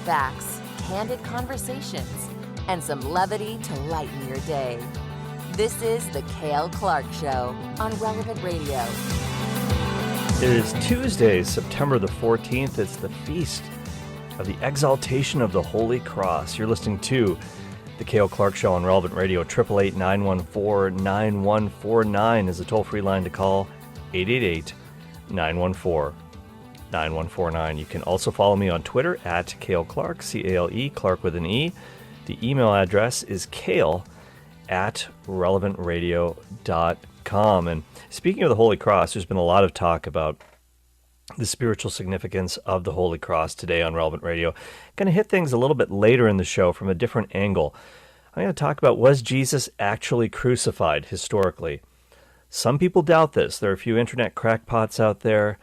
facts, candid conversations, and some levity to lighten your day. This is the Cale Clark Show on Relevant Radio. It is Tuesday, September the 14th. It's the feast of the exaltation of the Holy Cross. You're listening to the Cale Clark Show on Relevant Radio. 888-914-9149 is a toll-free line to call. 888-914-9149. You can also follow me on Twitter at Cale Clark, C-A-L-E, Clark with an E. The email address is cale@relevantradio.com. And speaking of the Holy Cross, there's been a lot of talk about the spiritual significance of the Holy Cross today on Relevant Radio. Going to hit things a little bit later in the show from a different angle. I'm going to talk about, was Jesus actually crucified historically? Some people doubt this. There are a few internet crackpots out there.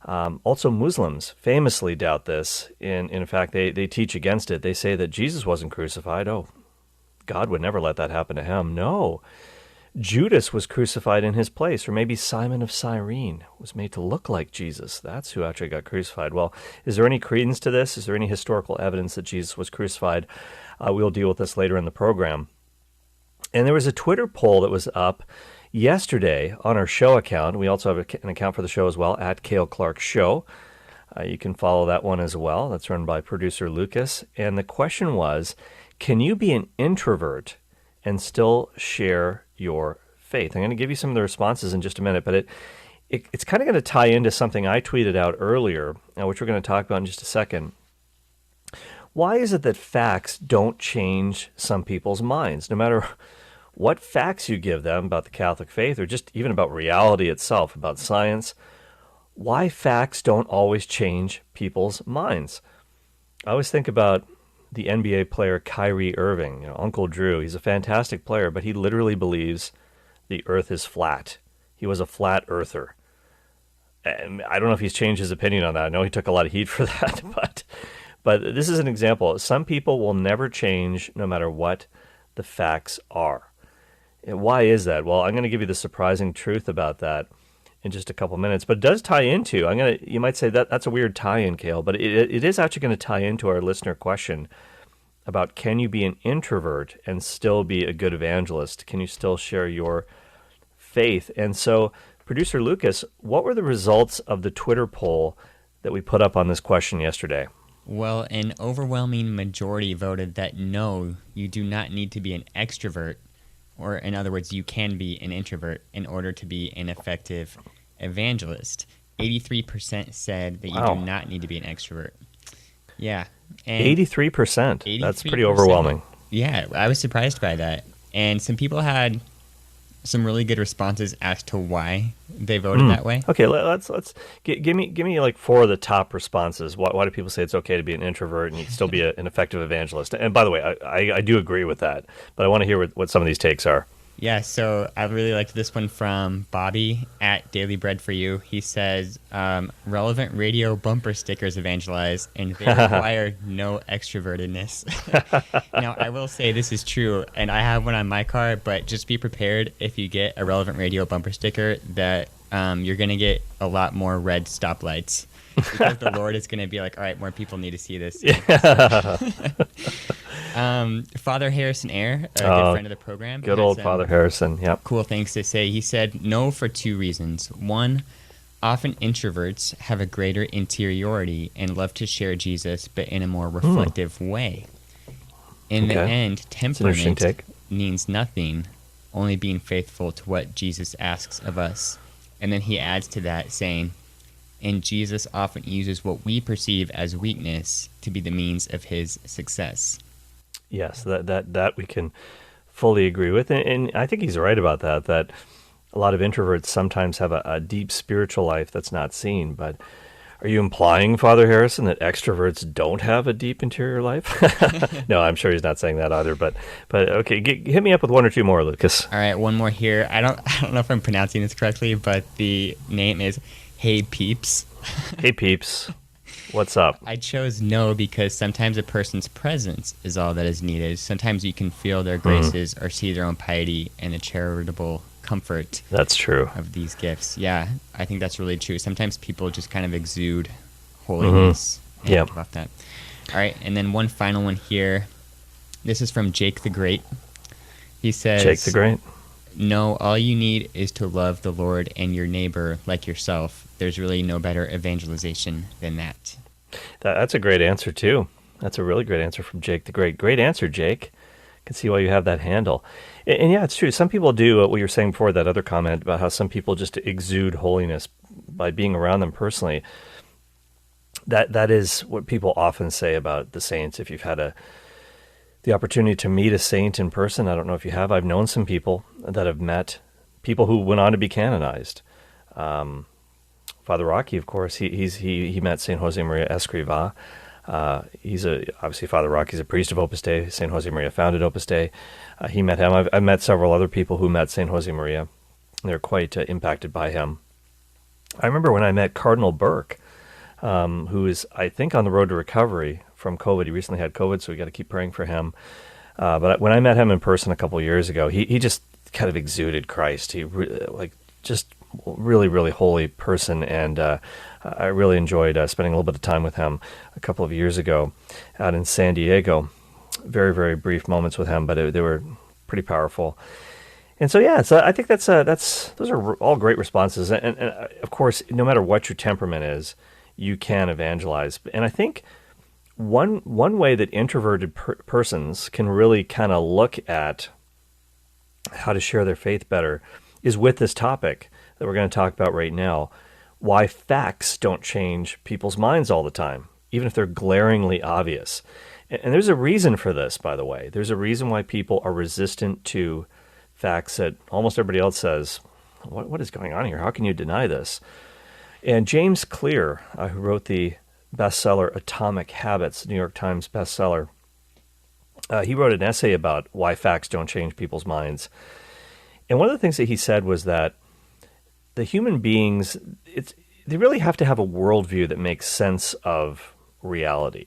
Also, Muslims famously doubt this. In fact, they teach against it. They say that Jesus wasn't crucified. Oh, God would never let that happen to him. No. Judas was crucified in his place, or maybe Simon of Cyrene was made to look like Jesus. That's who actually got crucified. Well, is there any credence to this? Is there any historical evidence that Jesus was crucified? We'll deal with this later in the program. And there was a Twitter poll that was up yesterday on our show account. We also have an account for the show as well, at Cale Clark Show. You can follow that one as well. That's run by producer Lucas. And the question was, can you be an introvert and still share your faith? I'm going to give you some of the responses in just a minute, but it's kind of going to tie into something I tweeted out earlier, which we're going to talk about in just a second. Why is it that facts don't change some people's minds, no matter what facts you give them about the Catholic faith, or just even about reality itself, about science? Why facts don't always change people's minds? I always think about the NBA player Kyrie Irving, Uncle Drew. He's a fantastic player, but he literally believes the earth is flat. He was a flat earther. And I don't know if he's changed his opinion on that. I know he took a lot of heat for that, but this is an example. Some people will never change no matter what the facts are. And why is that? Well, I'm going to give you the surprising truth about that in just a couple minutes, but it does tie into, you might say that's a weird tie-in, Cale, but it is actually going to tie into our listener question about, can you be an introvert and still be a good evangelist? Can you still share your faith? And so, producer Lucas, what were the results of the Twitter poll that we put up on this question yesterday? Well, an overwhelming majority voted that no, you do not need to be an extrovert, or in other words, you can be an introvert in order to be an effective evangelist. 83% said that you do not need to be an extrovert. Yeah. And 83%. That's pretty overwhelming. Yeah, I was surprised by that. And some people had some really good responses as to why they voted that way. Okay, let's give me like four of the top responses. Why do people say it's okay to be an introvert and you can still be an effective evangelist? And by the way, I do agree with that, but I want to hear what some of these takes are. Yeah, so I really liked this one from Bobby at Daily Bread for You. He says, relevant radio bumper stickers evangelize, and they require no extrovertedness. Now, I will say this is true, and I have one on my car, but just be prepared if you get a relevant radio bumper sticker that you're going to get a lot more red stoplights. Because the Lord is going to be like, all right, more people need to see this. Yeah. Father Harrison Eyre, a good friend of the program. Good old Father Harrison, yep. Cool things to say. He said no for two reasons. One, often introverts have a greater interiority and love to share Jesus, but in a more reflective way. In the end, temperament means nothing, only being faithful to what Jesus asks of us. And then he adds to that saying, and Jesus often uses what we perceive as weakness to be the means of his success. Yes, that we can fully agree with. And I think he's right about that a lot of introverts sometimes have a deep spiritual life that's not seen. But are you implying, Father Harrison, that extroverts don't have a deep interior life? No, I'm sure he's not saying that either. But okay, hit me up with one or two more, Lucas. All right, one more here. I don't know if I'm pronouncing this correctly, but the name is Hey Peeps. Hey Peeps. What's up? I chose no because sometimes a person's presence is all that is needed. Sometimes you can feel their graces or see their own piety and the charitable comfort. That's true. Of these gifts. Yeah, I think that's really true. Sometimes people just kind of exude holiness. And about that. All right, and then one final one here. This is from Jake the Great. He says, Jake the Great. "No, all you need is to love the Lord and your neighbor like yourself. There's really no better evangelization than that." That's a great answer, too. That's a really great answer from Jake the Great. Great answer, Jake. I can see why you have that handle. And yeah, it's true. Some people do what you were saying before, that other comment about how some people just exude holiness by being around them personally. That is what people often say about the saints. If you've had the opportunity to meet a saint in person, I don't know if you have. I've known some people that have met people who went on to be canonized. Father Rocky, of course, he met Saint Jose Maria Escrivá. Obviously Father Rocky's a priest of Opus Dei. Saint Jose Maria founded Opus Dei. He met him. I've met several other people who met Saint Jose Maria. They're quite impacted by him. I remember when I met Cardinal Burke, who is, I think, on the road to recovery from COVID. He recently had COVID, so we got to keep praying for him. But when I met him in person a couple of years ago, he just kind of exuded Christ. He just really, really holy person, and I really enjoyed spending a little bit of time with him a couple of years ago out in San Diego. Very, very brief moments with him, but they were pretty powerful. And so, yeah, I think those are all great responses. And of course, no matter what your temperament is, you can evangelize. And I think one way that introverted persons can really kind of look at how to share their faith better is with this topic that we're going to talk about right now: why facts don't change people's minds all the time, even if they're glaringly obvious. And there's a reason for this, by the way. There's a reason why people are resistant to facts that almost everybody else says, what is going on here? How can you deny this? And James Clear, who wrote the bestseller Atomic Habits, New York Times bestseller, he wrote an essay about why facts don't change people's minds. And one of the things that he said was that the human beings, they really have to have a worldview that makes sense of reality.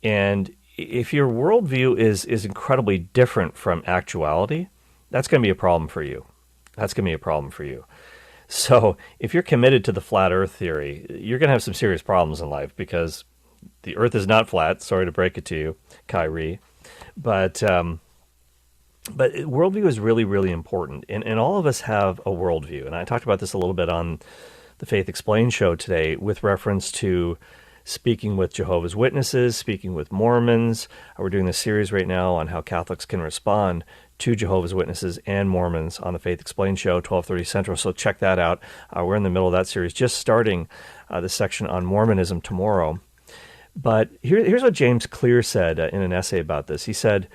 And if your worldview is incredibly different from actuality, that's going to be a problem for you. That's going to be a problem for you. So if you're committed to the flat earth theory, you're going to have some serious problems in life, because the earth is not flat. Sorry to break it to you, Kyrie. But worldview is really, really important. And all of us have a worldview. And I talked about this a little bit on the Faith Explained show today with reference to speaking with Jehovah's Witnesses, speaking with Mormons. We're doing this series right now on how Catholics can respond to Jehovah's Witnesses and Mormons on the Faith Explained show, 12:30 Central. So check that out. We're in the middle of that series, just starting the section on Mormonism tomorrow. But here's what James Clear said in an essay about this. He said,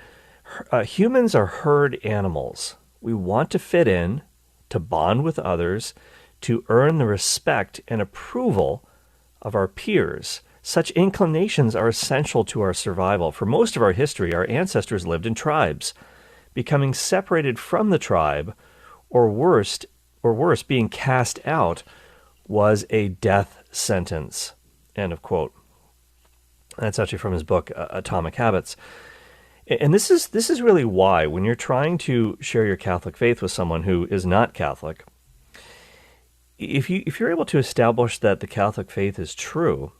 humans are herd animals. We want to fit in, to bond with others, to earn the respect and approval of our peers. Such inclinations are essential to our survival. For most of our history, our ancestors lived in tribes. Becoming separated from the tribe, or worse, being cast out, was a death sentence. End of quote. That's actually from his book, Atomic Habits. And this is really why, when you're trying to share your Catholic faith with someone who is not Catholic, if you're able to establish that the Catholic faith is true,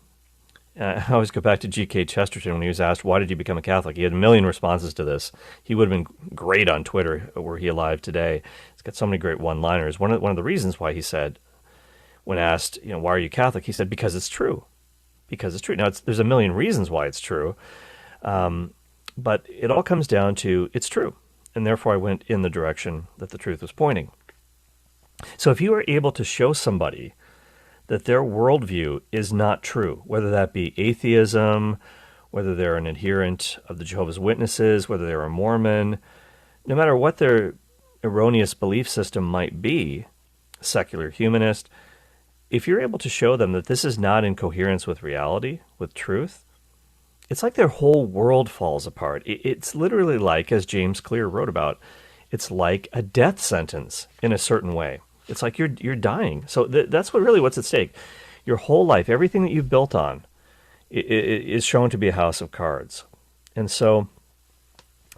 I always go back to G.K. Chesterton when he was asked, why did you become a Catholic? He had a million responses to this. He would have been great on Twitter, were he alive today. He's got so many great one-liners. One of the reasons why he said, when asked, why are you Catholic? He said, because it's true. Because it's true. Now, there's a million reasons why it's true, but it all comes down to it's true. And therefore, I went in the direction that the truth was pointing. So if you are able to show somebody that their worldview is not true, whether that be atheism, whether they're an adherent of the Jehovah's Witnesses, whether they're a Mormon, no matter what their erroneous belief system might be, secular humanist, if you're able to show them that this is not in coherence with reality, with truth, it's like their whole world falls apart. It's literally like, as James Clear wrote about, it's like a death sentence in a certain way. It's like you're dying. So that's what's at stake. Your whole life, everything that you've built on, is shown to be a house of cards. And so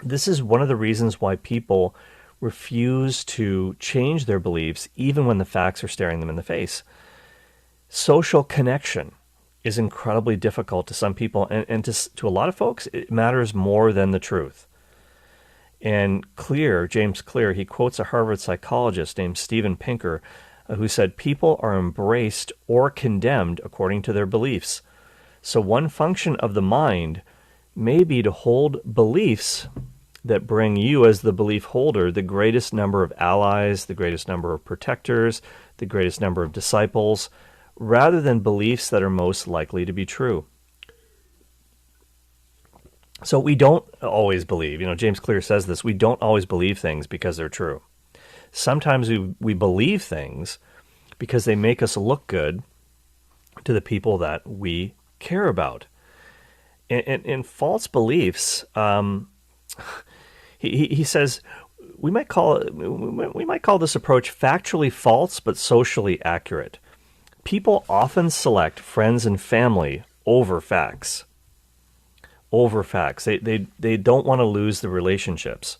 this is one of the reasons why people refuse to change their beliefs even when the facts are staring them in the face. Social connection is incredibly difficult to some people, and to a lot of folks, it matters more than the truth. And James Clear, he quotes a Harvard psychologist named Steven Pinker, who said, people are embraced or condemned according to their beliefs. So one function of the mind may be to hold beliefs that bring you as the belief holder the greatest number of allies, the greatest number of protectors, the greatest number of disciples, rather than beliefs that are most likely to be true. So we don't always believe, James Clear says this, we don't always believe things because they're true. Sometimes we believe things because they make us look good to the people that we care about. And false beliefs, he says, we might call this approach factually false but socially accurate. People often select friends and family over facts. They don't want to lose the relationships.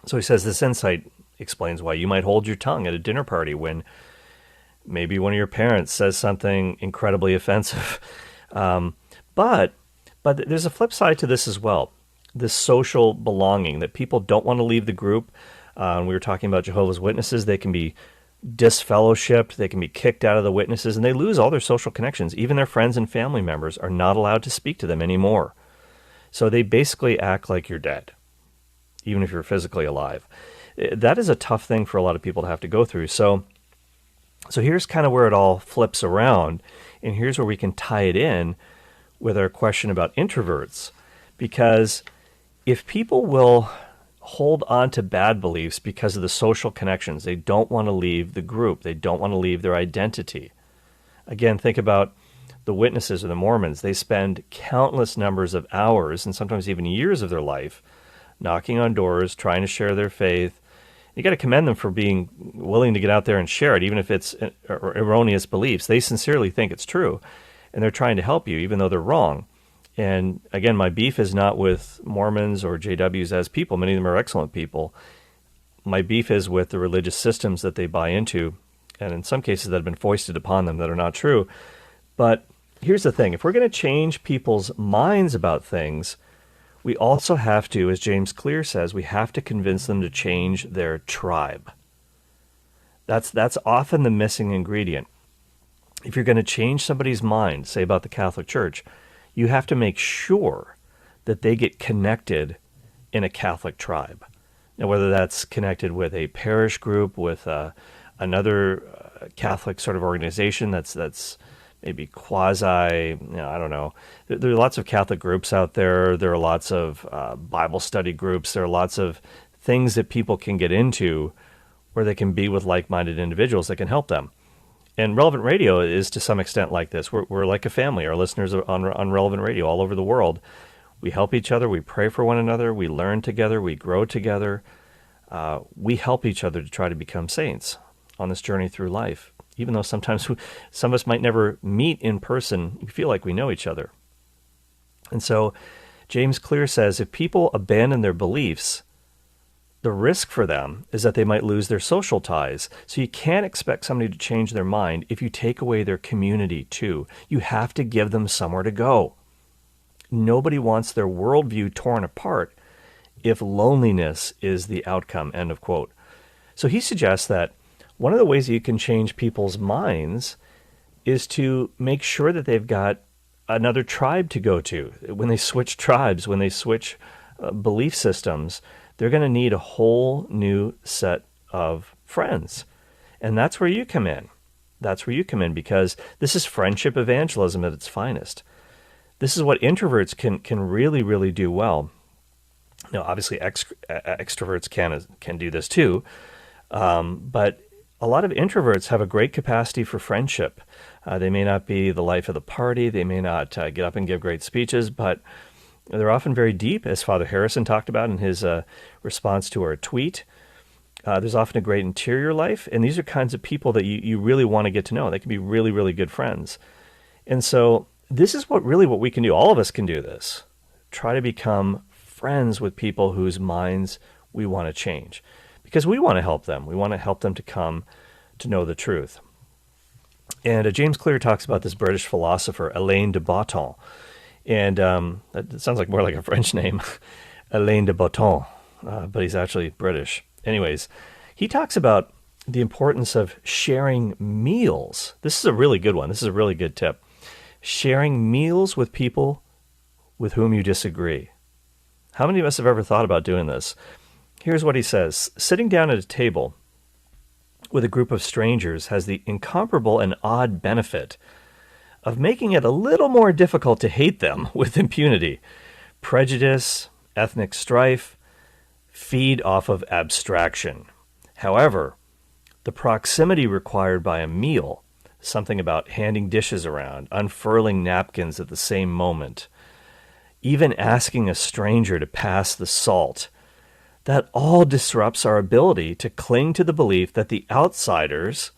So he says this insight explains why you might hold your tongue at a dinner party when maybe one of your parents says something incredibly offensive. But there's a flip side to this as well. This social belonging, that people don't want to leave the group. We were talking about Jehovah's Witnesses. They can be disfellowshipped. They can be kicked out of the witnesses, and they lose all their social connections. Even their friends and family members are not allowed to speak to them anymore. So they basically act like you're dead, even if you're physically alive. That is a tough thing for a lot of people to have to go through. So here's kind of where it all flips around, and here's where we can tie it in with our question about introverts. Because if people will hold on to bad beliefs because of the social connections, they don't want to leave the group, they don't want to leave their identity. Again, think about the witnesses or the Mormons. They spend countless numbers of hours and sometimes even years of their life knocking on doors, trying to share their faith. You got to commend them for being willing to get out there and share it, even if it's erroneous beliefs. They sincerely think it's true, and they're trying to help you, even though they're wrong. And again, my beef is not with Mormons or JWs as people. Many of them are excellent people. My beef is with the religious systems that they buy into, and in some cases that have been foisted upon them that are not true. But here's the thing. If we're going to change people's minds about things, we also have to, as James Clear says, we have to convince them to change their tribe. That's often the missing ingredient. If you're going to change somebody's mind, say about the Catholic Church, you have to make sure that they get connected in a Catholic tribe. Now, whether that's connected with a parish group, with another Catholic sort of organization that's maybe quasi, I don't know. There are lots of Catholic groups out there. There are lots of Bible study groups. There are lots of things that people can get into where they can be with like-minded individuals that can help them. And Relevant Radio is to some extent like this. We're like a family. Our listeners are on Relevant Radio all over the world. We help each other. We pray for one another. We learn together. We grow together. We help each other to try to become saints on this journey through life. Even though sometimes some of us might never meet in person, we feel like we know each other. And so James Clear says if people abandon their beliefs, the risk for them is that they might lose their social ties. So you can't expect somebody to change their mind if you take away their community too. You have to give them somewhere to go. Nobody wants their worldview torn apart if loneliness is the outcome, end of quote. So he suggests that one of the ways that you can change people's minds is to make sure that they've got another tribe to go to. When they switch tribes, when they switch belief systems, they're going to need a whole new set of friends. And that's where you come in. That's where you come in, because this is friendship evangelism at its finest. This is what introverts can really, really do well. Now, obviously, extroverts can do this too, but a lot of introverts have a great capacity for friendship. They may not be the life of the party. They may not get up and give great speeches, but they're often very deep, as Father Harrison talked about in his response to our tweet. There's often a great interior life, and these are kinds of people that you really want to get to know. They can be really, really good friends. And so this is what we can do. All of us can do this. Try to become friends with people whose minds we want to change, because we want to help them. We want to help them to come to know the truth. And James Clear talks about this British philosopher, Alain de Botton. And that sounds like more like a French name, Alain de Botton, but he's actually British. Anyways, he talks about the importance of sharing meals. This is a really good one. This is a really good tip. Sharing meals with people with whom you disagree. How many of us have ever thought about doing this? Here's what he says. Sitting down at a table with a group of strangers has the incomparable and odd benefit of making it a little more difficult to hate them with impunity. Prejudice, ethnic strife, feed off of abstraction. However, the proximity required by a meal, something about handing dishes around, unfurling napkins at the same moment, even asking a stranger to pass the salt, that all disrupts our ability to cling to the belief that the outsiders,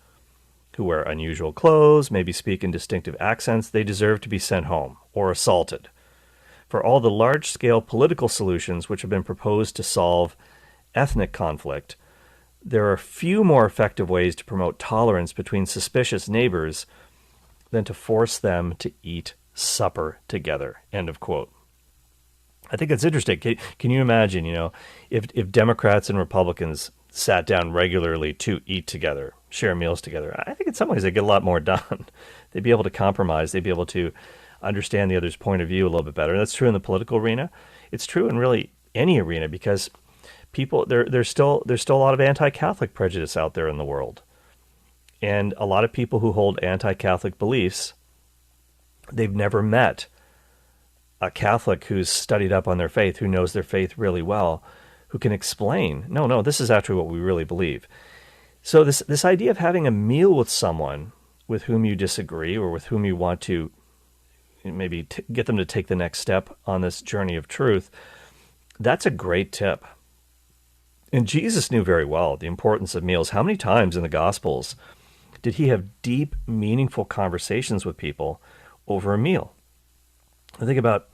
who wear unusual clothes, maybe speak in distinctive accents, they deserve to be sent home or assaulted. For all the large-scale political solutions which have been proposed to solve ethnic conflict, there are few more effective ways to promote tolerance between suspicious neighbors than to force them to eat supper together. End of quote. I think it's interesting. Can you imagine, if Democrats and Republicans sat down regularly to eat together, share meals together? I think in some ways they'd get a lot more done. They'd be able to compromise. They'd be able to understand the other's point of view a little bit better. That's true in the political arena. It's true in really any arena, because people there's still a lot of anti-Catholic prejudice out there in the world, and a lot of people who hold anti-Catholic beliefs, they've never met a Catholic who's studied up on their faith, who knows their faith really well, who can explain, no, this is actually what we really believe. So this idea of having a meal with someone with whom you disagree, or with whom you want to maybe get them to take the next step on this journey of truth, that's a great tip. And Jesus knew very well the importance of meals. How many times in the Gospels did he have deep, meaningful conversations with people over a meal? I think about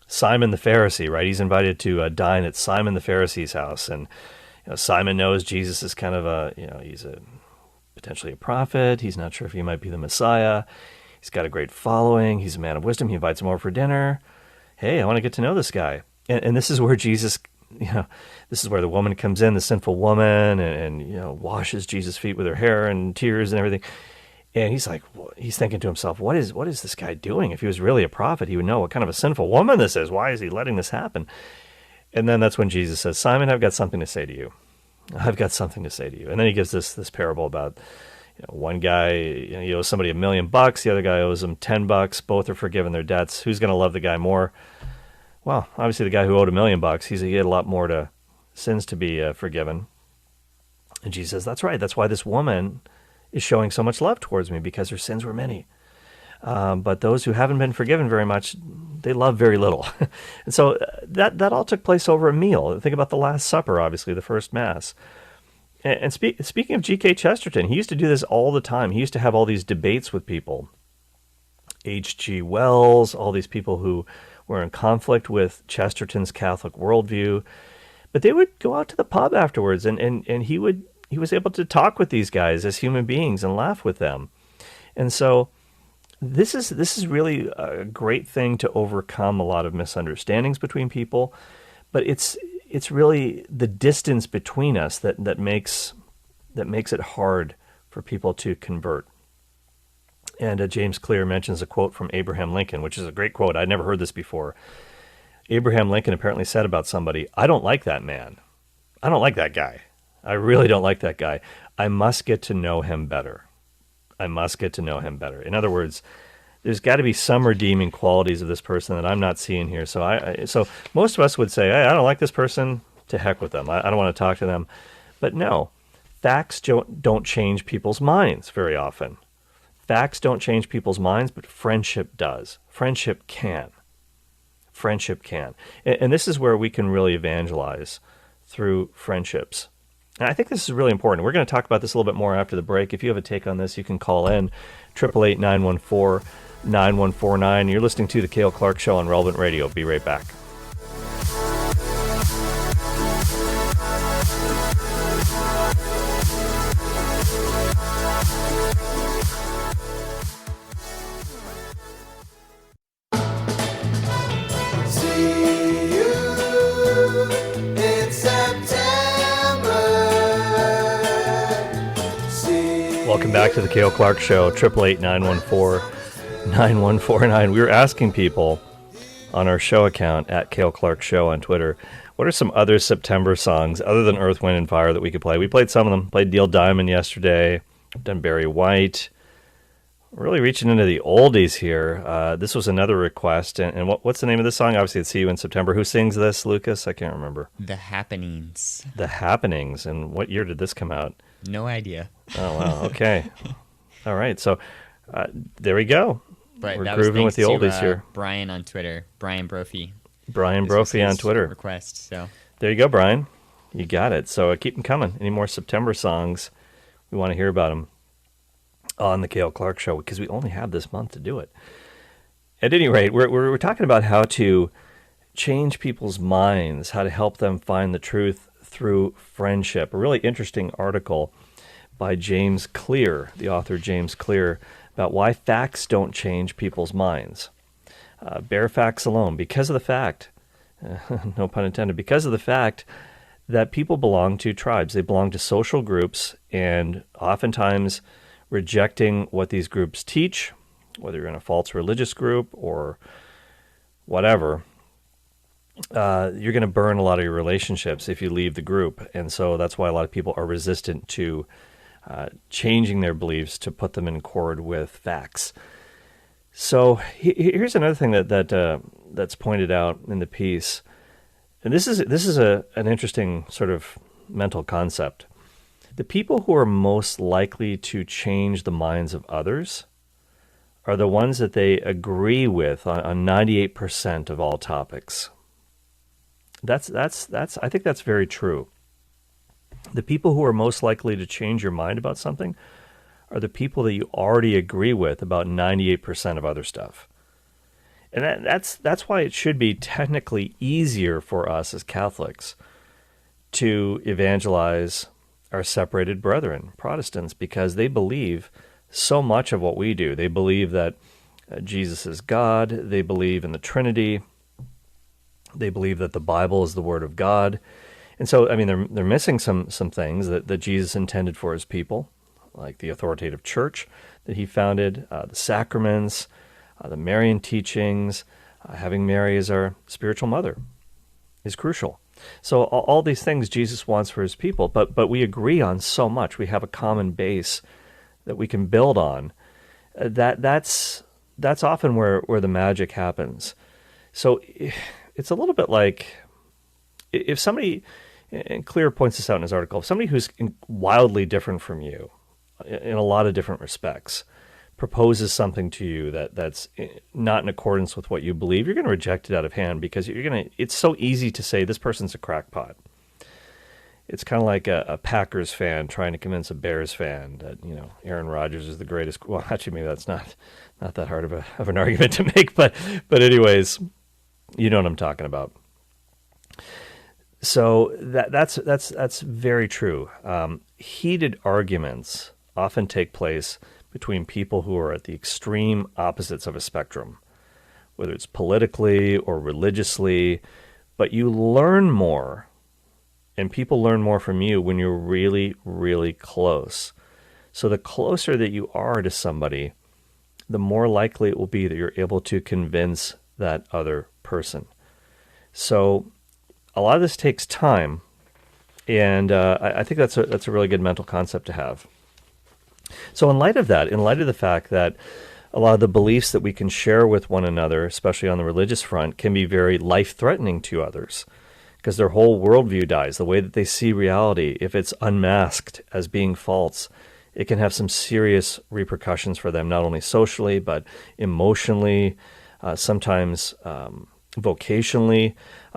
Simon the Pharisee, right? He's invited to dine at Simon the Pharisee's house. And Simon knows Jesus is kind of he's potentially a prophet. He's not sure if he might be the Messiah. He's got a great following. He's a man of wisdom. He invites him over for dinner. Hey, I want to get to know this guy. And this is where Jesus, this is where the woman comes in, the sinful woman, and washes Jesus' feet with her hair and tears and everything. And he's thinking to himself, what is this guy doing? If he was really a prophet, he would know what kind of a sinful woman this is. Why is he letting this happen? And then that's when Jesus says, Simon, I've got something to say to you. I've got something to say to you. And then he gives this parable about one guy, he owes somebody $1 million. The other guy owes him $10. Both are forgiven their debts. Who's going to love the guy more? Well, obviously the guy who owed $1 million, he had a lot more sins to be forgiven. And Jesus says, that's right. That's why this woman is showing so much love towards me, because her sins were many. But those who haven't been forgiven very much, they love very little. And so that all took place over a meal. Think about the Last Supper, obviously, the first Mass. And speaking of G.K. Chesterton, he used to do this all the time. He used to have all these debates with people. H.G. Wells, all these people who were in conflict with Chesterton's Catholic worldview. But they would go out to the pub afterwards, and he was able to talk with these guys as human beings and laugh with them. And so this is really a great thing to overcome a lot of misunderstandings between people, but it's really the distance between us that makes it hard for people to convert. And James Clear mentions a quote from Abraham Lincoln, which is a great quote. I'd never heard this before. Abraham Lincoln apparently said about somebody, I don't like that man. I don't like that guy. I really don't like that guy. I must get to know him better. I must get to know him better. In other words, there's got to be some redeeming qualities of this person that I'm not seeing here. So most of us would say, hey, I don't like this person. To heck with them. I don't want to talk to them. But no, facts don't change people's minds very often. Facts don't change people's minds, but friendship does. Friendship can. Friendship can. And this is where we can really evangelize through friendships. And I think this is really important. We're going to talk about this a little bit more after the break. If you have a take on this, you can call in 888-914-9149. You're listening to The Cale Clark Show on Relevant Radio. Be right back. Welcome back to the Cale Clark Show, 888-914-9149. We were asking people on our show account, at Cale Clark Show on Twitter, what are some other September songs other than Earth, Wind, and Fire that we could play? We played some of them. Played Neil Diamond yesterday. Done Barry White. Really reaching into the oldies here. This was another request. And what's the name of this song? Obviously, it's See You in September. Who sings this, Lucas? I can't remember. The Happenings. The Happenings. And what year did this come out? No idea. Oh, wow. Okay. All right. So there we go. But we're that was grooving with the thanks oldies to, here. Brian on Twitter. Brian Brophy. Brian This was Brophy on his Twitter. Request. So There you go, Brian. You got it. So keep them coming. Any more September songs? We want to hear about them on the Cale Clark Show because we only have this month to do it. At any rate, we're talking about how to change people's minds, how to help them find the truth through friendship. A really interesting article by James Clear, the author James Clear, about why facts don't change people's minds. Bare facts alone, because of the fact, no pun intended, because of the fact that people belong to tribes. They belong to social groups, and oftentimes rejecting what these groups teach, whether you're in a false religious group or whatever, you're going to burn a lot of your relationships if you leave the group. And so that's why a lot of people are resistant to changing their beliefs to put them in accord with facts. So here's another thing that's pointed out in the piece, and this is an interesting sort of mental concept. The people who are most likely to change the minds of others are the ones that they agree with on 98% of all topics. That's I think that's very true. The people who are most likely to change your mind about something are the people that you already agree with about 98% of other stuff. And that's why it should be technically easier for us as Catholics to evangelize our separated brethren, Protestants, because they believe so much of what we do. They believe that Jesus is God. They believe in the Trinity. They believe that the Bible is the Word of God. And so, I mean, they're missing some things that Jesus intended for his people, like the authoritative church that he founded, the sacraments, the Marian teachings, having Mary as our spiritual mother is crucial. So all these things Jesus wants for his people, but we agree on so much. We have a common base that we can build on. That's often where the magic happens. So it's a little bit like if somebody, and Clear points this out in his article, if somebody who's wildly different from you in a lot of different respects proposes something to you that's not in accordance with what you believe, you're going to reject it out of hand because it's so easy to say this person's a crackpot. It's kind of like a Packers fan trying to convince a Bears fan that, Aaron Rodgers is the greatest. Well, actually, maybe that's not that hard of an argument to make, but anyways, you know what I'm talking about. So that's very true. Heated arguments often take place between people who are at the extreme opposites of a spectrum, whether it's politically or religiously, but you learn more, and people learn more from you when you're really, really close. So the closer that you are to somebody, the more likely it will be that you're able to convince that other person. So a lot of this takes time, and I think that's a really good mental concept to have. So in light of that, in light of the fact that a lot of the beliefs that we can share with one another, especially on the religious front, can be very life-threatening to others because their whole worldview dies. The way that they see reality, if it's unmasked as being false, it can have some serious repercussions for them, not only socially, but emotionally, sometimes vocationally.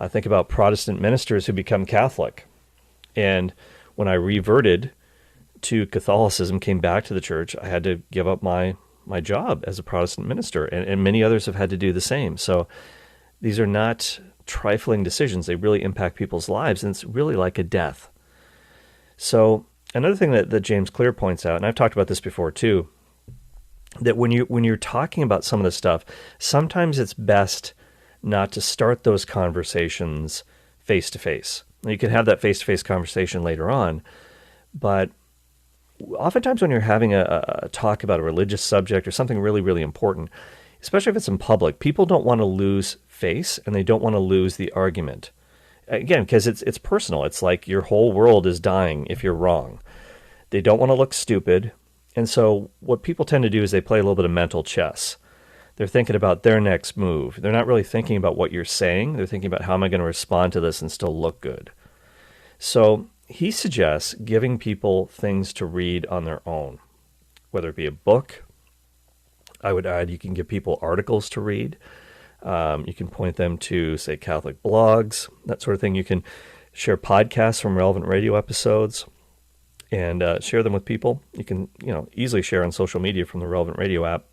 Think about Protestant ministers who become Catholic. And when I reverted to Catholicism, came back to the church, I had to give up my job as a Protestant minister, and many others have had to do the same. So these are not trifling decisions. They really impact people's lives, and it's really like a death. So another thing that James Clear points out, and I've talked about this before too, that when you're talking about some of this stuff, sometimes it's best not to start those conversations face-to-face. You can have that face-to-face conversation later on, but oftentimes when you're having a talk about a religious subject or something really, really important, especially if it's in public, people don't want to lose face and they don't want to lose the argument. Again, because it's personal. It's like your whole world is dying if you're wrong. They don't want to look stupid. And so what people tend to do is they play a little bit of mental chess. They're thinking about their next move. They're not really thinking about what you're saying. They're thinking about how am I going to respond to this and still look good. So he suggests giving people things to read on their own, whether it be a book. I would add you can give people articles to read. You can point them to, say, Catholic blogs, that sort of thing. You can share podcasts from relevant radio episodes and share them with people. You can, easily share on social media from the Relevant Radio app.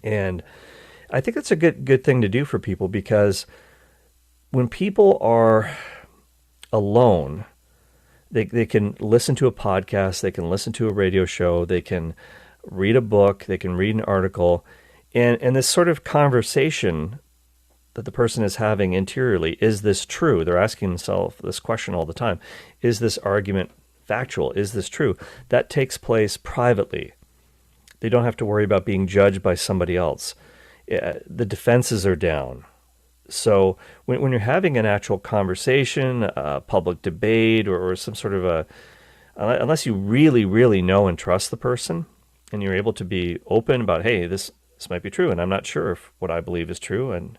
And I think that's a good thing to do for people, because when people are alone, they can listen to a podcast, they can listen to a radio show, they can read a book, they can read an article, and this sort of conversation that the person is having interiorly, is this true? They're asking themselves this question all the time. Is this argument factual? Is this true? That takes place privately. They don't have to worry about being judged by somebody else. The defenses are down. So when you're having an actual conversation, a public debate, or some sort of unless you really, really know and trust the person, and you're able to be open about, hey, this might be true, and I'm not sure if what I believe is true, and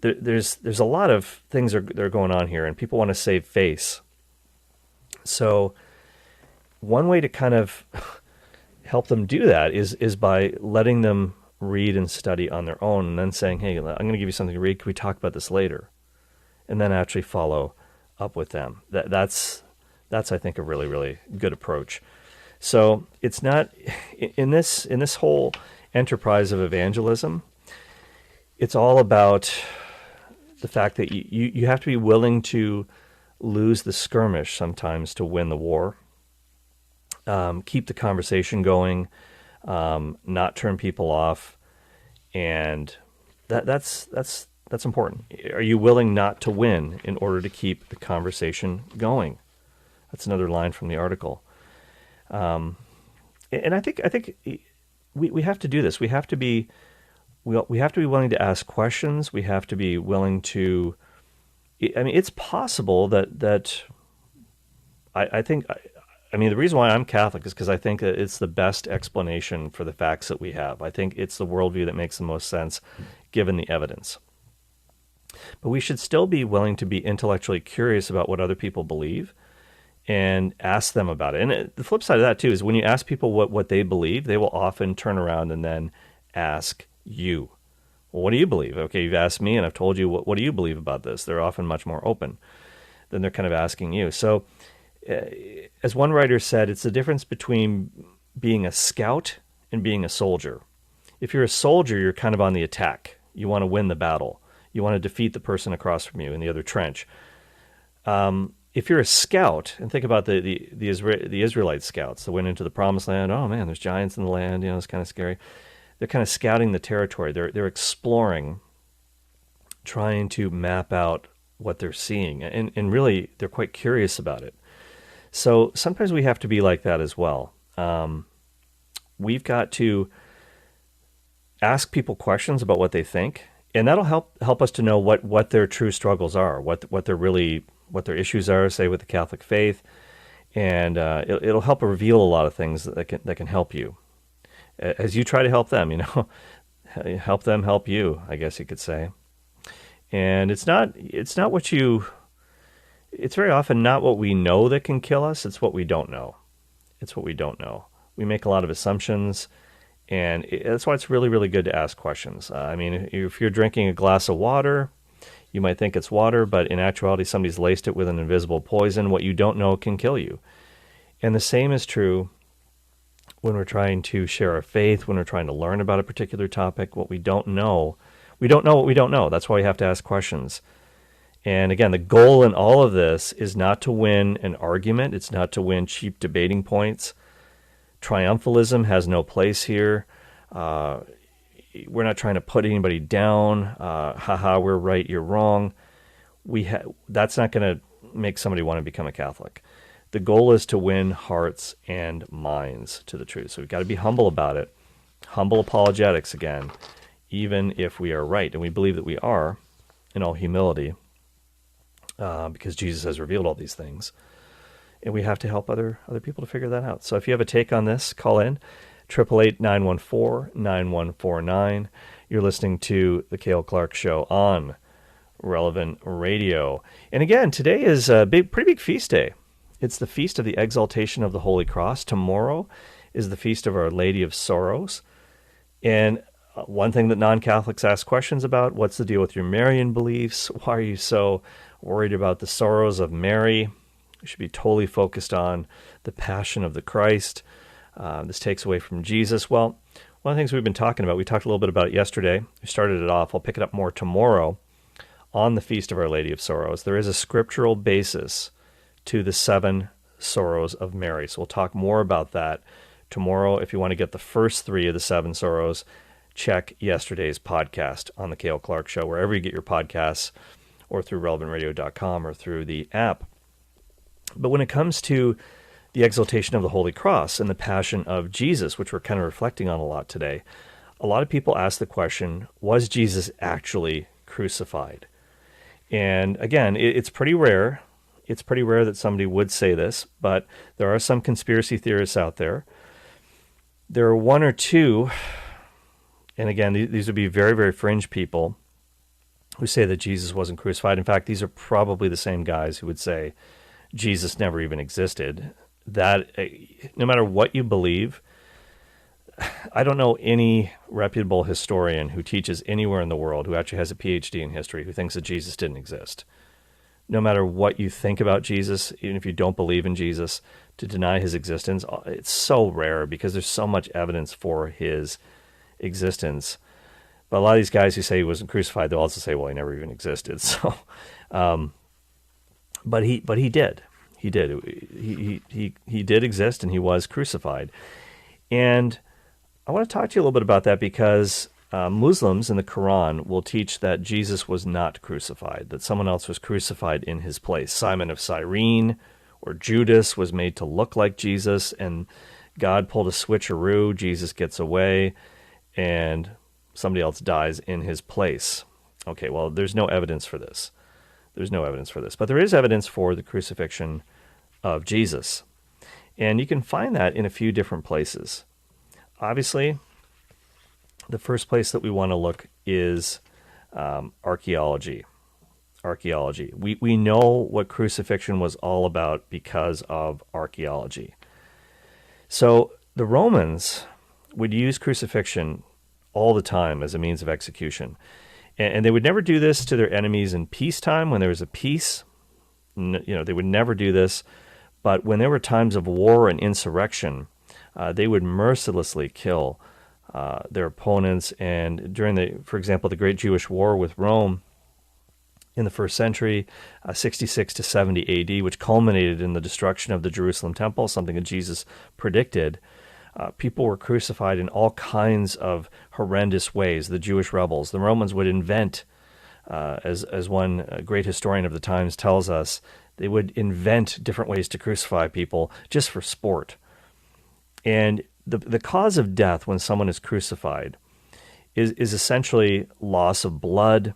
there's a lot of things that are going on here, and people want to save face. So one way to kind of help them do that is by letting them read and study on their own, and then saying, hey, I'm going to give you something to read. Can we talk about this later? And then actually follow up with them. That's I think, a really, really good approach. So it's not in this whole enterprise of evangelism, it's all about the fact that you have to be willing to lose the skirmish sometimes to win the war. Keep the conversation going, not turn people off, and that's important. Are you willing not to win in order to keep the conversation going? That's another line from the article. And I think we have to do this. We have to be willing to ask questions. We have to be willing to. I mean, it's possible that I think. I mean, the reason why I'm Catholic is because I think that it's the best explanation for the facts that we have. I think it's the worldview that makes the most sense given the evidence. But we should still be willing to be intellectually curious about what other people believe and ask them about it. And the flip side of that, too, is when you ask people what they believe, they will often turn around and then ask you, well, what do you believe? Okay, you've asked me and I've told you, what do you believe about this? They're often much more open than they're kind of asking you. So as one writer said, it's the difference between being a scout and being a soldier. If you're a soldier, you're kind of on the attack. You want to win the battle. You want to defeat the person across from you in the other trench. If you're a scout, and think about the Israelite scouts that went into the Promised Land. Oh man, there's giants in the land. It's kind of scary. They're kind of scouting the territory. They're exploring, trying to map out what they're seeing, and really they're quite curious about it. So sometimes we have to be like that as well. We've got to ask people questions about what they think, and that'll help us to know what their true struggles are, what their issues are, say with the Catholic faith, and it'll help reveal a lot of things that can help you as you try to help them. Help them help you, I guess you could say. And it's not what you. It's very often not what we know that can kill us. It's what we don't know. It's what we don't know. We make a lot of assumptions, and that's why it's really, really good to ask questions. I mean, if you're drinking a glass of water, you might think it's water, but in actuality, somebody's laced it with an invisible poison. What you don't know can kill you. And the same is true when we're trying to share our faith, when we're trying to learn about a particular topic. What we don't know what we don't know. That's why we have to ask questions. And again, the goal in all of this is not to win an argument. It's not to win cheap debating points. Triumphalism has no place here. We're not trying to put anybody down. We're right, you're wrong. That's not going to make somebody want to become a Catholic. The goal is to win hearts and minds to the truth. So we've got to be humble about it. Humble apologetics again, even if we are right. And we believe that we are in all humility because Jesus has revealed all these things. And we have to help other people to figure that out. So if you have a take on this, call in 888-914-9149. You're listening to The Cale Clark Show on Relevant Radio. And again, today is a pretty big feast day. It's the Feast of the Exaltation of the Holy Cross. Tomorrow is the Feast of Our Lady of Sorrows. And one thing that non-Catholics ask questions about, what's the deal with your Marian beliefs? Why are you so worried about the sorrows of Mary? We should be totally focused on the passion of the Christ. This takes away from Jesus. Well, one of the things we've been talking about, we talked a little bit about it yesterday. We started it off. I'll pick it up more tomorrow on the Feast of Our Lady of Sorrows. There is a scriptural basis to the 7 sorrows of Mary. So we'll talk more about that tomorrow. If you want to get the first 3 of the 7 sorrows, check yesterday's podcast on the Cale Clark Show, wherever you get your podcasts, or through relevantradio.com or through the app. But when it comes to the exaltation of the Holy Cross and the passion of Jesus, which we're kind of reflecting on a lot today, a lot of people ask the question, was Jesus actually crucified? And again, it's pretty rare. It's pretty rare that somebody would say this, but there are some conspiracy theorists out there. There are 1 or 2, and again, these would be very, very fringe people who say that Jesus wasn't crucified. In fact, these are probably the same guys who would say Jesus never even existed. That, no matter what you believe, I don't know any reputable historian who teaches anywhere in the world who actually has a PhD in history who thinks that Jesus didn't exist. No matter what you think about Jesus, even if you don't believe in Jesus, to deny his existence, it's so rare because there's so much evidence for his existence. But a lot of these guys who say he wasn't crucified, they'll also say, well, he never even existed. So, but he did. He did. He did exist, and he was crucified. And I want to talk to you a little bit about that because Muslims in the Quran will teach that Jesus was not crucified, that someone else was crucified in his place. Simon of Cyrene or Judas was made to look like Jesus, and God pulled a switcheroo. Jesus gets away, and somebody else dies in his place. Okay, well, there's no evidence for this. There's no evidence for this. But there is evidence for the crucifixion of Jesus. And you can find that in a few different places. Obviously, the first place that we want to look is archaeology. Archaeology. We know what crucifixion was all about because of archaeology. So the Romans would use crucifixion all the time as a means of execution. And they would never do this to their enemies in peacetime when there was a peace. They would never do this. But when there were times of war and insurrection, they would mercilessly kill their opponents. And during for example, the Great Jewish War with Rome in the first century, 66 to 70 AD, which culminated in the destruction of the Jerusalem temple, something that Jesus predicted, people were crucified in all kinds of horrendous ways. The Jewish rebels, the Romans would invent, as one great historian of the times tells us, they would invent different ways to crucify people just for sport. And the cause of death when someone is crucified is essentially loss of blood,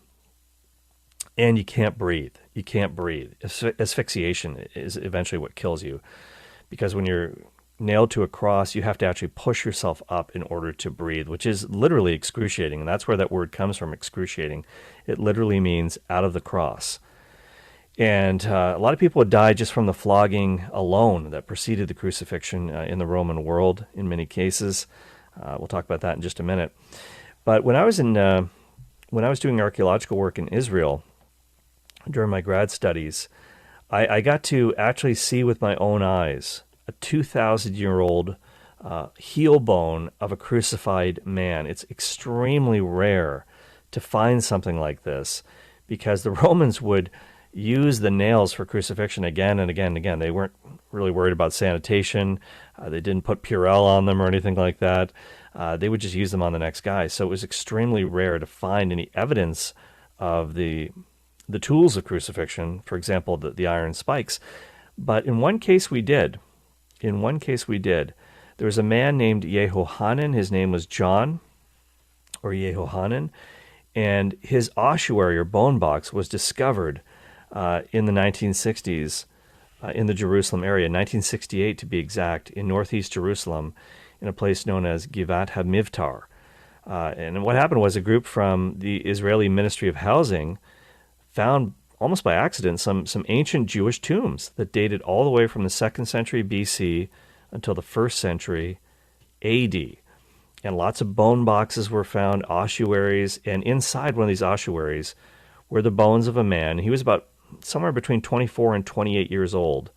and you can't breathe. You can't breathe. Asphyxiation is eventually what kills you, because when you're nailed to a cross, you have to actually push yourself up in order to breathe, which is literally excruciating. And that's where that word comes from, excruciating. It literally means out of the cross. And a lot of people would die just from the flogging alone that preceded the crucifixion in the Roman world in many cases. We'll talk about that in just a minute. But when I was doing archaeological work in Israel during my grad studies, I got to actually see with my own eyes a 2,000-year-old heel bone of a crucified man. It's extremely rare to find something like this because the Romans would use the nails for crucifixion again and again and again. They weren't really worried about sanitation. They didn't put Purell on them or anything like that. They would just use them on the next guy. So it was extremely rare to find any evidence of the tools of crucifixion, for example, the iron spikes. But in one case we did. In one case we did. There was a man named Yehohanan. His name was John, or Yehohanan, and his ossuary or bone box was discovered in the 1960s in the Jerusalem area, 1968 to be exact, in northeast Jerusalem, in a place known as Givat HaMivtar. And what happened was a group from the Israeli Ministry of Housing found, almost by accident, some ancient Jewish tombs that dated all the way from the 2nd century BC until the 1st century AD. And lots of bone boxes were found, ossuaries, and inside one of these ossuaries were the bones of a man. He was about somewhere between 24 and 28 years old.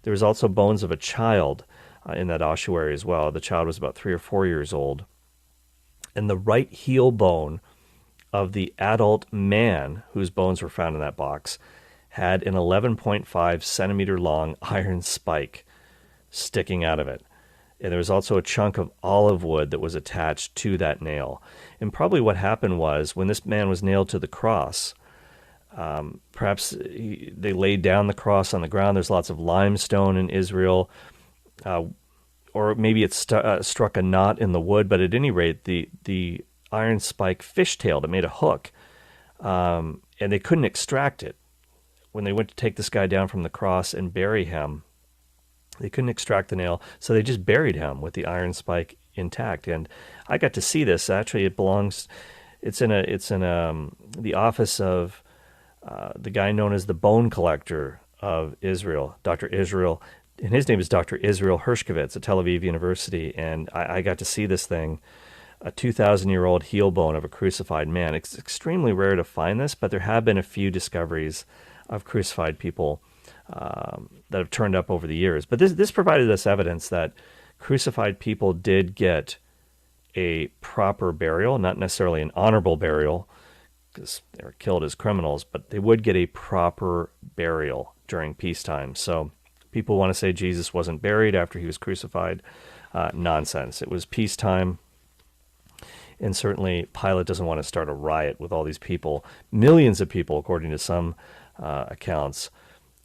There was also bones of a child in that ossuary as well. The child was about 3 or 4 years old. And the right heel bone of the adult man whose bones were found in that box had an 11.5 centimeter long iron spike sticking out of it. And there was also a chunk of olive wood that was attached to that nail. And probably what happened was when this man was nailed to the cross, perhaps they laid down the cross on the ground. There's lots of limestone in Israel. Or maybe it struck a knot in the wood. But at any rate, the iron spike fishtailed. It made a hook. And they couldn't extract it. When they went to take this guy down from the cross and bury him, they couldn't extract the nail, so they just buried him with the iron spike intact. And I got to see this. Actually, it's in the office of the guy known as the Bone Collector of Israel, Dr. Israel, and his name is Dr. Israel Hershkovitz at Tel Aviv University. And I got to see this thing, a 2,000-year-old heel bone of a crucified man. It's extremely rare to find this, but there have been a few discoveries of crucified people that have turned up over the years. But this provided us evidence that crucified people did get a proper burial, not necessarily an honorable burial, because they were killed as criminals, but they would get a proper burial during peacetime. So people want to say Jesus wasn't buried after he was crucified. Nonsense. It was peacetime. And certainly Pilate doesn't want to start a riot with all these people, millions of people, according to some accounts,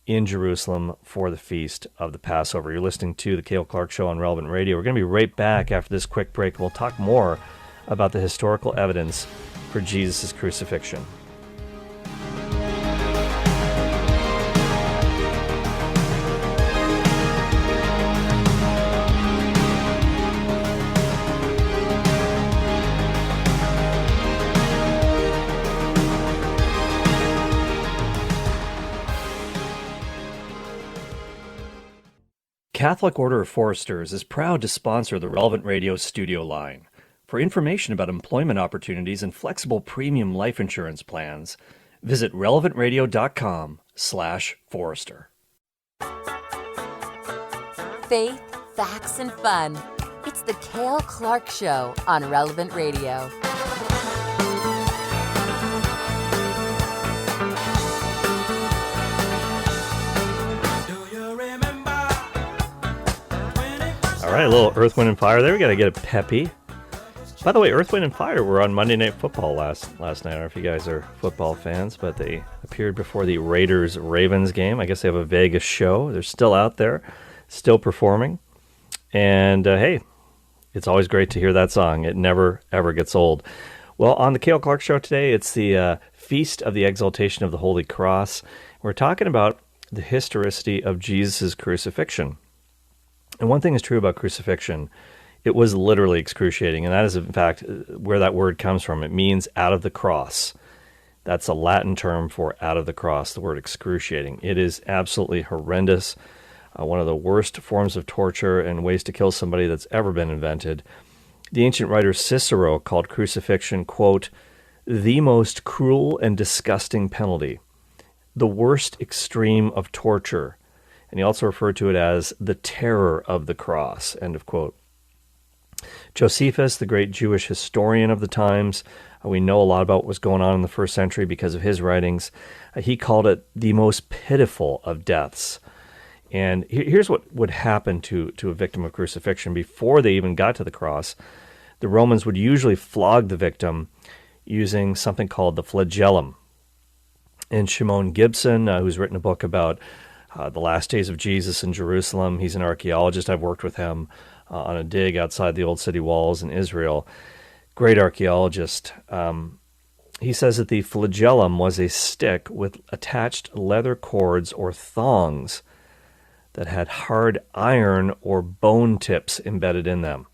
in Jerusalem for the feast of the Passover. You're listening to the Cale Clark Show on Relevant Radio. We're going to be right back after this quick break. We'll talk more about the historical evidence for Jesus' crucifixion. Catholic Order of Foresters is proud to sponsor the Relevant Radio studio line. For information about employment opportunities and flexible premium life insurance plans, visit relevantradio.com/Forester. Faith, facts, and fun. It's the Cale Clark Show on Relevant Radio. All right, a little Earth, Wind, and Fire there. We got to get it peppy. By the way, Earth, Wind, and Fire were on Monday Night Football last night. I don't know if you guys are football fans, but they appeared before the Raiders-Ravens game. I guess they have a Vegas show. They're still out there, still performing. And, hey, it's always great to hear that song. It never, ever gets old. Well, on the Cale Clark Show today, it's the Feast of the Exaltation of the Holy Cross. We're talking about the historicity of Jesus' crucifixion. And one thing is true about crucifixion. It was literally excruciating, and that is, in fact, where that word comes from. It means out of the cross. That's a Latin term for out of the cross, the word excruciating. It is absolutely horrendous, one of the worst forms of torture and ways to kill somebody that's ever been invented. The ancient writer Cicero called crucifixion, quote, the most cruel and disgusting penalty, the worst extreme of torture. And he also referred to it as the terror of the cross, end of quote. Josephus, the great Jewish historian of the times, we know a lot about what was going on in the first century because of his writings. He called it the most pitiful of deaths. And here's what would happen to a victim of crucifixion before they even got to the cross. The Romans would usually flog the victim using something called the flagellum. And Shimon Gibson, who's written a book about The Last Days of Jesus in Jerusalem. He's an archaeologist. I've worked with him on a dig outside the old city walls in Israel. Great archaeologist. He says that the flagellum was a stick with attached leather cords or thongs that had hard iron or bone tips embedded in them.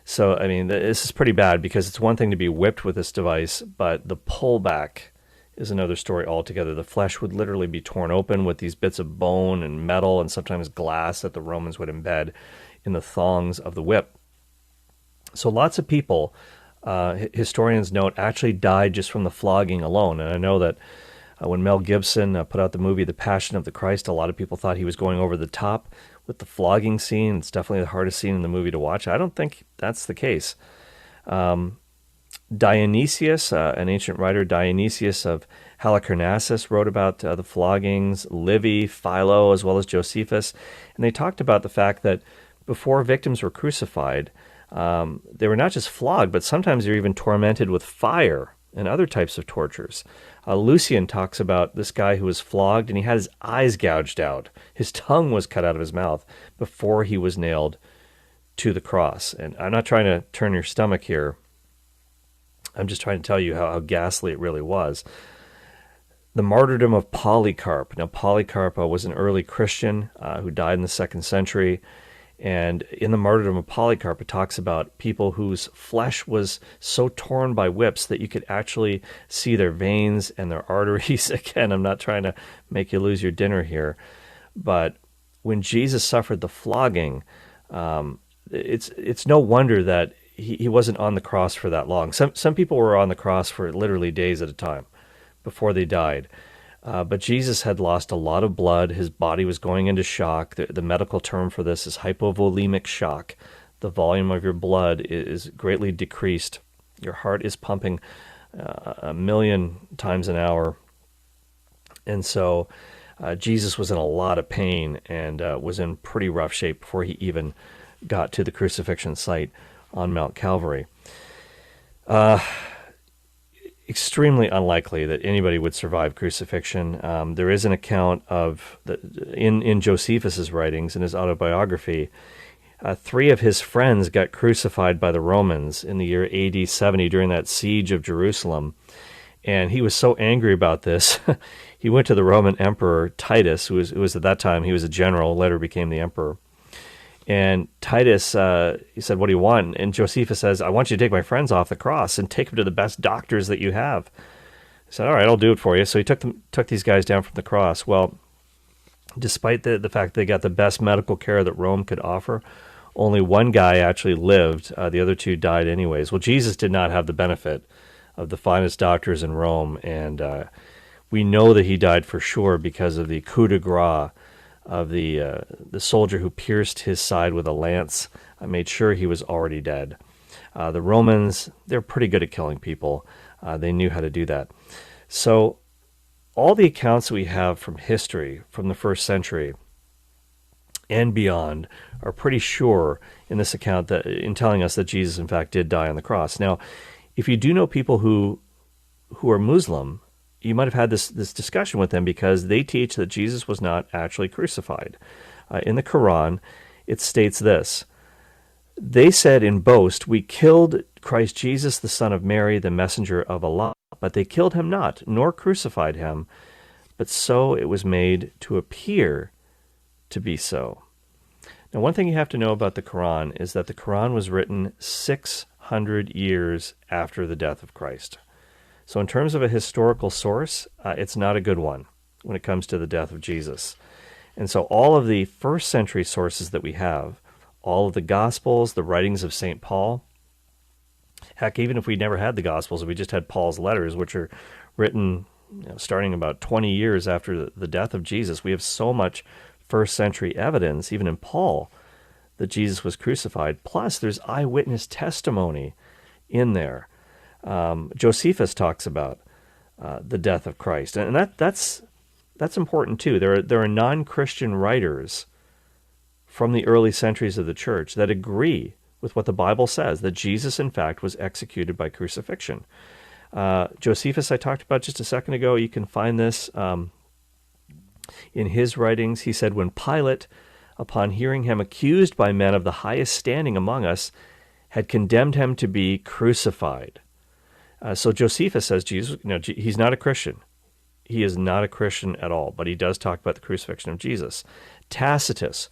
So, I mean, this is pretty bad because it's one thing to be whipped with this device, but the pullback is another story altogether. The flesh would literally be torn open with these bits of bone and metal and sometimes glass that the Romans would embed in the thongs of the whip. So lots of people, historians note, actually died just from the flogging alone. And I know that when Mel Gibson put out the movie The Passion of the Christ, a lot of people thought he was going over the top with the flogging scene. It's definitely the hardest scene in the movie to watch. I don't think that's the case. Dionysius, an ancient writer, Dionysius of Halicarnassus, wrote about the floggings, Livy, Philo, as well as Josephus, and they talked about the fact that before victims were crucified, they were not just flogged, but sometimes they were even tormented with fire and other types of tortures. Lucian talks about this guy who was flogged, and he had his eyes gouged out. His tongue was cut out of his mouth before he was nailed to the cross. And I'm not trying to turn your stomach here. I'm just trying to tell you how ghastly it really was. The martyrdom of Polycarp. Now, Polycarp was an early Christian who died in the 2nd century. And in the martyrdom of Polycarp, it talks about people whose flesh was so torn by whips that you could actually see their veins and their arteries. Again, I'm not trying to make you lose your dinner here. But when Jesus suffered the flogging, it's no wonder that he wasn't on the cross for that long. Some people were on the cross for literally days at a time before they died. But Jesus had lost a lot of blood. His body was going into shock. The medical term for this is hypovolemic shock. The volume of your blood is greatly decreased. Your heart is pumping 1 million times an hour. And so Jesus was in a lot of pain and was in pretty rough shape before he even got to the crucifixion site on Mount Calvary. Extremely unlikely that anybody would survive crucifixion. There is an account of, in Josephus's writings, in his autobiography, 3 of his friends got crucified by the Romans in the year AD 70 during that siege of Jerusalem. And he was so angry about this, he went to the Roman Emperor Titus, who was at that time, he was a general, later became the emperor. And Titus, he said, "What do you want?" And Josephus says, "I want you to take my friends off the cross and take them to the best doctors that you have." He said, "All right, I'll do it for you." So he took these guys down from the cross. Well, despite the fact they got the best medical care that Rome could offer, only one guy actually lived. The other 2 died anyways. Well, Jesus did not have the benefit of the finest doctors in Rome, and we know that he died for sure because of the coup de grace of the soldier who pierced his side with a lance. I made sure he was already dead. The Romans, they're pretty good at killing people. They knew how to do that. So all the accounts we have from history, from the 1st century and beyond, are pretty sure in this account that in telling us that Jesus, in fact, did die on the cross. Now, if you do know people who are Muslim, you might have had this discussion with them because they teach that Jesus was not actually crucified. In the Quran, it states this: "They said in boast, 'We killed Christ Jesus, the son of Mary, the messenger of Allah. But they killed him not, nor crucified him. But so it was made to appear to be so.'" Now, one thing you have to know about the Quran is that the Quran was written 600 years after the death of Christ. So in terms of a historical source, it's not a good one when it comes to the death of Jesus. And so all of the 1st century sources that we have, all of the Gospels, the writings of St. Paul, heck, even if we never had the Gospels, if we just had Paul's letters, which are written starting about 20 years after the death of Jesus, we have so much 1st century evidence, even in Paul, that Jesus was crucified. Plus, there's eyewitness testimony in there. Josephus talks about the death of Christ, and that's important too. There are non-Christian writers from the early centuries of the church that agree with what the Bible says, that Jesus, in fact, was executed by crucifixion. Josephus, I talked about just a second ago. You can find this In his writings, he said, when Pilate, upon hearing him accused by men of the highest standing among us, had condemned him to be crucified. So Josephus says Jesus, he's not a Christian. He is not a Christian at all, but he does talk about the crucifixion of Jesus. Tacitus,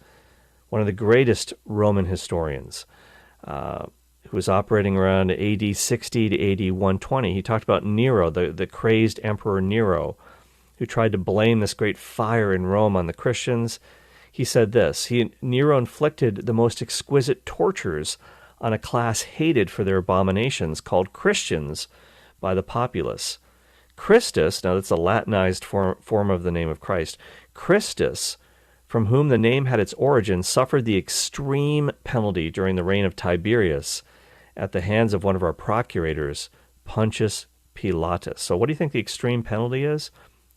one of the greatest Roman historians, who was operating around AD 60 to AD 120, he talked about Nero, the crazed Emperor Nero, who tried to blame this great fire in Rome on the Christians. He said this, Nero inflicted the most exquisite tortures on a class hated for their abominations, called Christians by the populace. Christus, now that's a Latinized form of the name of Christ, Christus, from whom the name had its origin, suffered the extreme penalty during the reign of Tiberius at the hands of one of our procurators, Pontius Pilatus. So what do you think the extreme penalty is?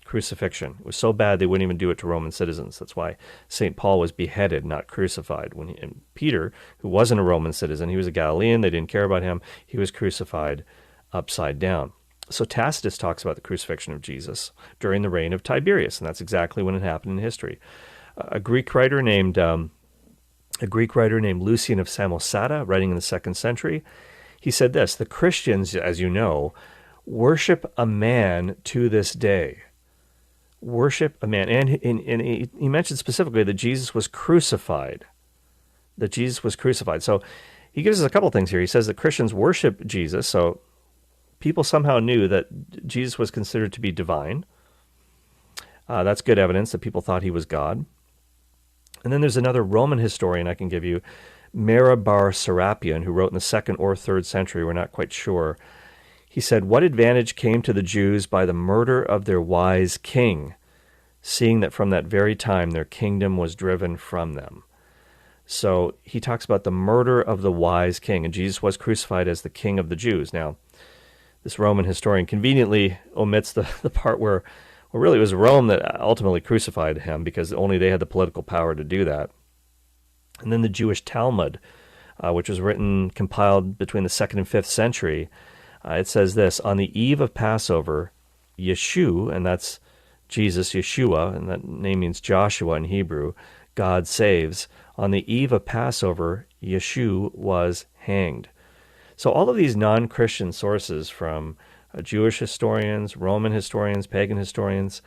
Crucifixion. It was so bad they wouldn't even do it to Roman citizens. That's why St. Paul was beheaded, not crucified. And Peter, who wasn't a Roman citizen, he was a Galilean, they didn't care about him, he was crucified upside down. So Tacitus talks about the crucifixion of Jesus during the reign of Tiberius, and that's exactly when it happened in history. A Greek writer named Lucian of Samosata, writing in the 2nd century, he said this, the Christians, as you know, worship a man to this day. Worship a man. And he mentioned specifically that Jesus was crucified. So he gives us a couple things here. He says that Christians worship Jesus, so people somehow knew that Jesus was considered to be divine. That's good evidence that people thought he was God. And then there's another Roman historian I can give you, Mera bar Serapion, who wrote in the 2nd or 3rd century, we're not quite sure. He said, what advantage came to the Jews by the murder of their wise king, seeing that from that very time their kingdom was driven from them? So he talks about the murder of the wise king, and Jesus was crucified as the king of the Jews. Now, this Roman historian conveniently omits the part where really it was Rome that ultimately crucified him, because only they had the political power to do that. And then the Jewish Talmud, which was compiled between the 2nd and 5th century, it says this, on the eve of Passover, Yeshu, and that's Jesus, Yeshua, and that name means Joshua in Hebrew, God saves. On the eve of Passover, Yeshu was hanged. So all of these non-Christian sources from Jewish historians, Roman historians, pagan historians,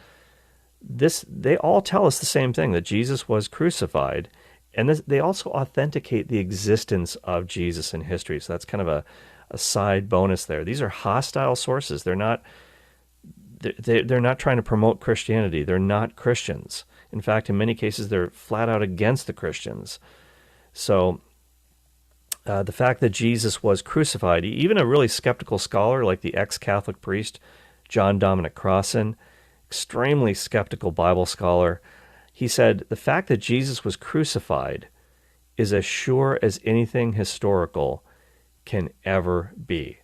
they all tell us the same thing, that Jesus was crucified. And they also authenticate the existence of Jesus in history. So that's kind of a side bonus there. These are hostile sources. They're not trying to promote Christianity. They're not Christians. In fact, in many cases, they're flat out against the Christians. So the fact that Jesus was crucified, even a really skeptical scholar like the ex-Catholic priest John Dominic Crossan, extremely skeptical Bible scholar, he said, the fact that Jesus was crucified is as sure as anything historical can ever be.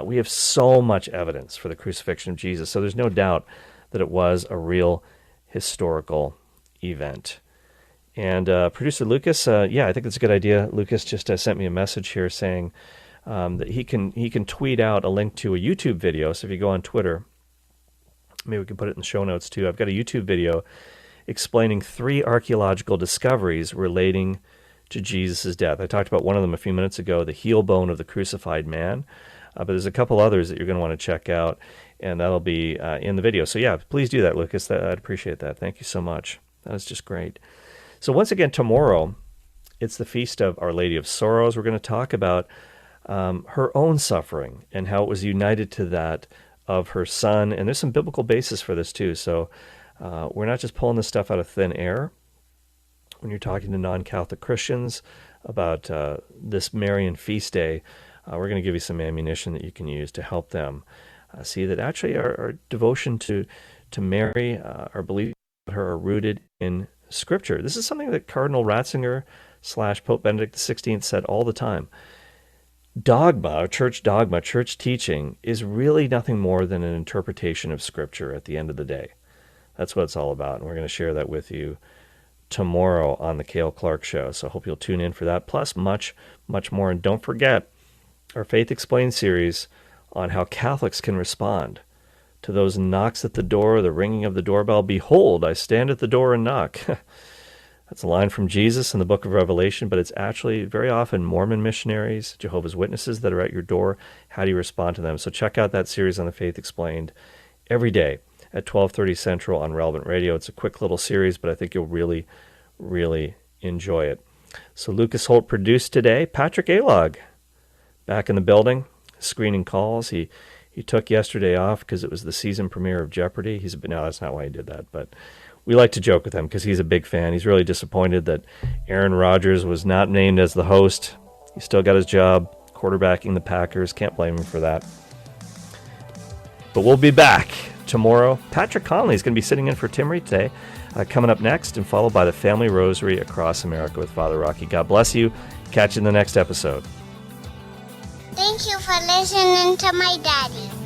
We have so much evidence for the crucifixion of Jesus, so there's no doubt that it was a real historical event. And producer Lucas, I think that's a good idea. Lucas just sent me a message here saying that he can tweet out a link to a YouTube video. So if you go on Twitter, maybe we can put it in the show notes too. I've got a YouTube video explaining 3 archaeological discoveries relating to Jesus' death. I talked about one of them a few minutes ago, the heel bone of the crucified man. But there's a couple others that you're going to want to check out, and that'll be in the video. So yeah, please do that, Lucas. I'd appreciate that. Thank you so much. That was just great. So once again, tomorrow, it's the Feast of Our Lady of Sorrows. We're going to talk about her own suffering and how it was united to that of her son. And there's some biblical basis for this too. So we're not just pulling this stuff out of thin air. When you're talking to non-Catholic Christians about this Marian feast day, we're going to give you some ammunition that you can use to help them see that actually our devotion to Mary, our belief in her, are rooted in Scripture. This is something that Cardinal Ratzinger / Pope Benedict XVI said all the time. Dogma, church teaching, is really nothing more than an interpretation of Scripture at the end of the day. That's what it's all about, and we're going to share that with you tomorrow on the Cale Clark Show. So I hope you'll tune in for that, plus much, much more. And don't forget our Faith Explained series on how Catholics can respond To those knocks at the door, the ringing of the doorbell, behold, I stand at the door and knock. That's a line from Jesus in the book of Revelation, but it's actually very often Mormon missionaries, Jehovah's Witnesses that are at your door. How do you respond to them? So check out that series on the Faith Explained every day at 12:30 Central on Relevant Radio. It's a quick little series, but I think you'll really, really enjoy it. So Lucas Holt produced today. Patrick Alog back in the building, screening calls. He took yesterday off because it was the season premiere of Jeopardy. No, that's not why he did that, but we like to joke with him because he's a big fan. He's really disappointed that Aaron Rodgers was not named as the host. He still got his job quarterbacking the Packers. Can't blame him for that. But we'll be back tomorrow. Patrick Conley is going to be sitting in for Tim Reed today, coming up next, and followed by the Family Rosary Across America with Father Rocky. God bless you. Catch you in the next episode. Thank you for listening to my daddy.